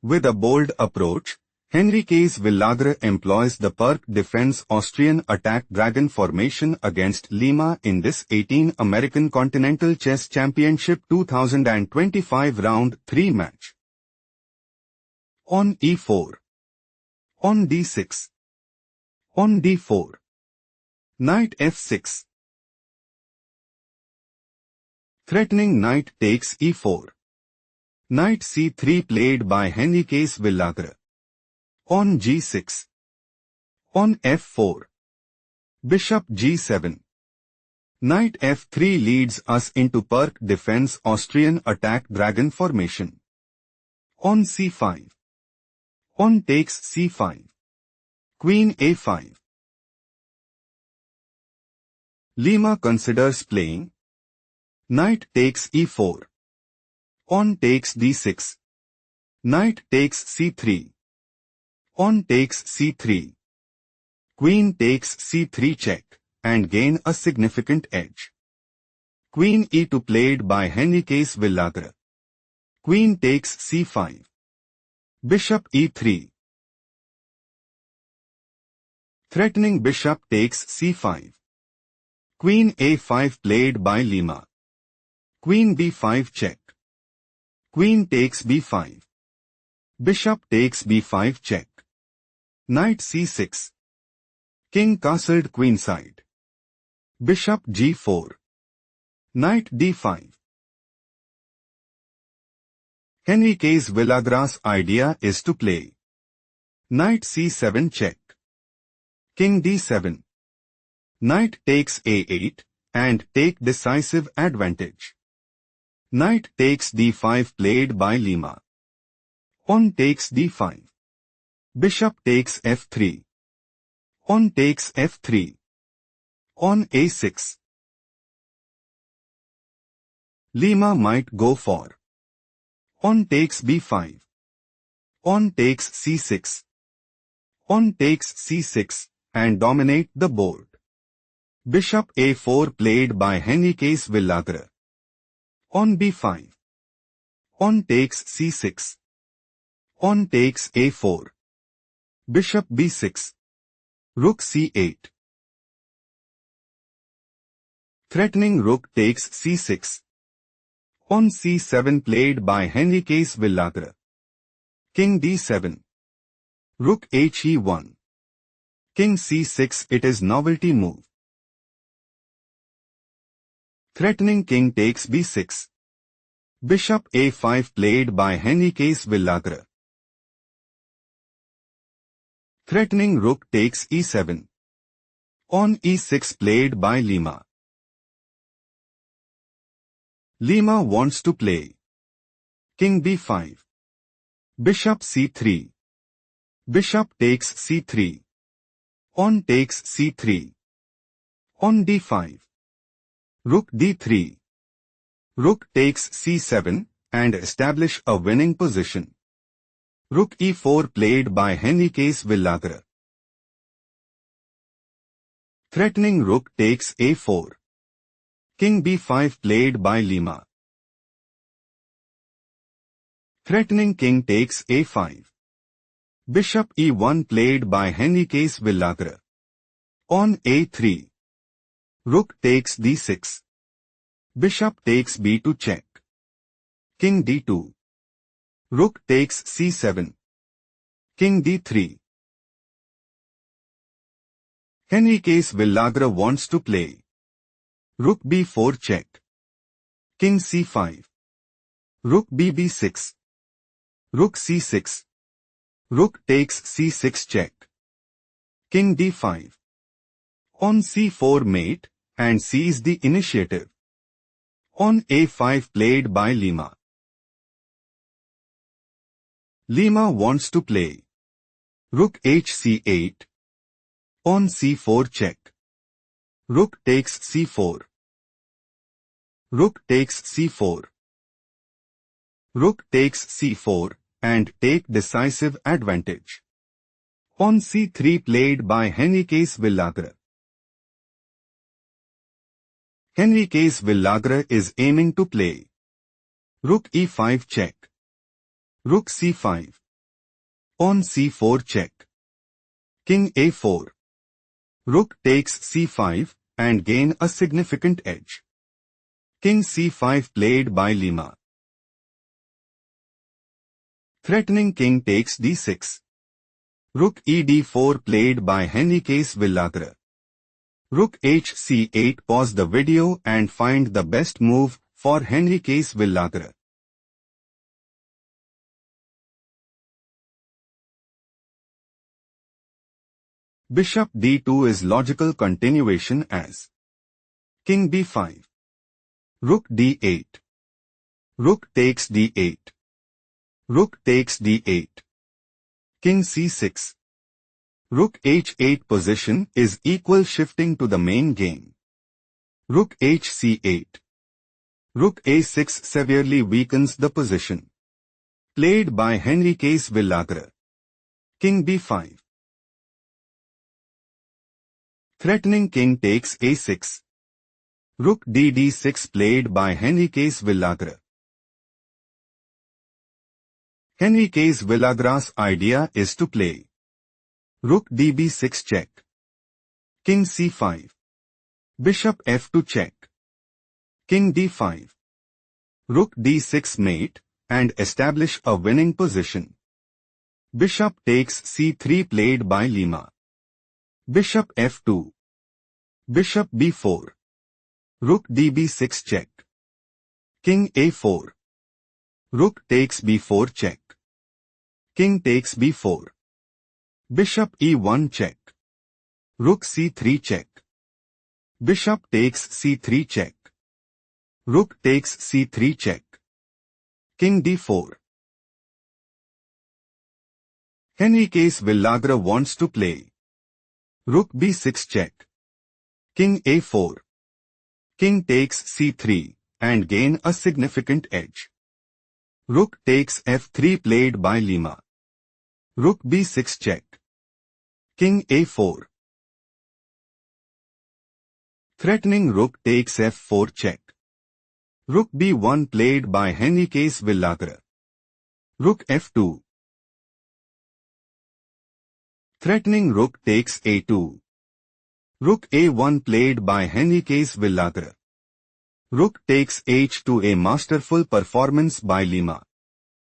With a bold approach, Henriquez Villagra employs the Perk defense Austrian attack dragon formation against Lima in this 18 American Continental Chess Championship 2025 Round 3 match. On e4. On d6. On d4. Knight f6. Threatening knight takes e4. Knight c3 played by Henriquez Villagra. On g6. On f4. Bishop g7. Knight f3 leads us into Perk defense Austrian attack dragon formation. On c5. On takes c5. Queen a5. Lima considers playing. Knight takes e4. On takes d6. Knight takes c3. On takes c3. Queen takes c3 check, and gain a significant edge. Queen e2 played by Henriquez Villagra. Queen takes c5. Bishop e3. Threatening bishop takes c5. Queen a5 played by Lima. Queen b5 check. Queen takes b5. Bishop takes b5 check. Knight c6. King castled queenside. Bishop g4. Knight d5. Henriquez Villagra's idea is to play knight c7 check. King d7. Knight takes a8 and take decisive advantage. Knight takes d5 played by Lima. On takes d5. Bishop takes f3. On takes f3. On a6. Lima might go for. On takes b5. On takes c6. On takes c6 and dominate the board. Bishop a4 played by Henriquez Villagra. On b5. On takes c6. On takes a4. Bishop b6. Rook c8. Threatening rook takes c6. On c7 played by Henriquez Villagra. King d7. Rook he1. King c6 it is novelty move. Threatening king takes b6. Bishop a5 played by Henriquez Villagra. Threatening rook takes e7. On e6 played by Lima. Lima wants to play king b5. Bishop c3. Bishop takes c3. On takes c3. On d5. Rook d3. Rook takes c7 and establish a winning position. Rook e4 played by Henriquez Villagra. Threatening rook takes a4. King b5 played by Lima. Threatening king takes a5. Bishop e1 played by Henriquez Villagra. On a3. Rook takes d6. Bishop takes b2 check. King d2. Rook takes c7. King d3. Henriquez Villagra wants to play rook b4 check. King c5. Rook bb6. Rook c6. Rook takes c6 check. King d5. On c4 mate and seize the initiative. On a5 played by Lima. Lima wants to play rook hc8. On c4 check. Rook takes c4. Rook takes c4. Rook takes c4 and take decisive advantage. On c3 played by Henriquez Villagra. Henriquez Villagra is aiming to play rook e5 check. Rook c5. On c4 check. King a4. Rook takes c5 and gain a significant edge. King c5 played by Lima. Threatening king takes d6. Rook ed4 played by Henriquez Villagra. Rook hc8. Pause the video and find the best move for Henriquez Villagra. Bishop d2 is logical continuation as King b5. Rook d8. Rook takes d8. Rook takes d8. King c6. Rook h8 position is equal shifting to the main game. Rook hc8. Rook a6 severely weakens the position. Played by Henriquez Villagra. King b5. Threatening king takes a6. Rook dd6 played by Henriquez Villagra. Henriquez Villagra's idea is to play Rook db6 check. King c5. Bishop f2 check. King d5. Rook d6 mate and establish a winning position. Bishop takes c3 played by Lima. Bishop f2. Bishop b4. Rook db6 check. King a4. Rook takes b4 check. King takes b4. Bishop e1 check. Rook c3 check. Bishop takes c3 check. Rook takes c3 check. King d4. Henriquez Villagra wants to play Rook b6 check. King a4. King takes c3 and gain a significant edge. Rook takes f3 played by Lima. Rook b6 check. King a4. Threatening rook takes f4 check. Rook b1 played by Henriquez Villagra. Rook f2. Threatening rook takes a2. Rook a1 played by Henriquez Villagra. Rook takes h2, a masterful performance by Lima.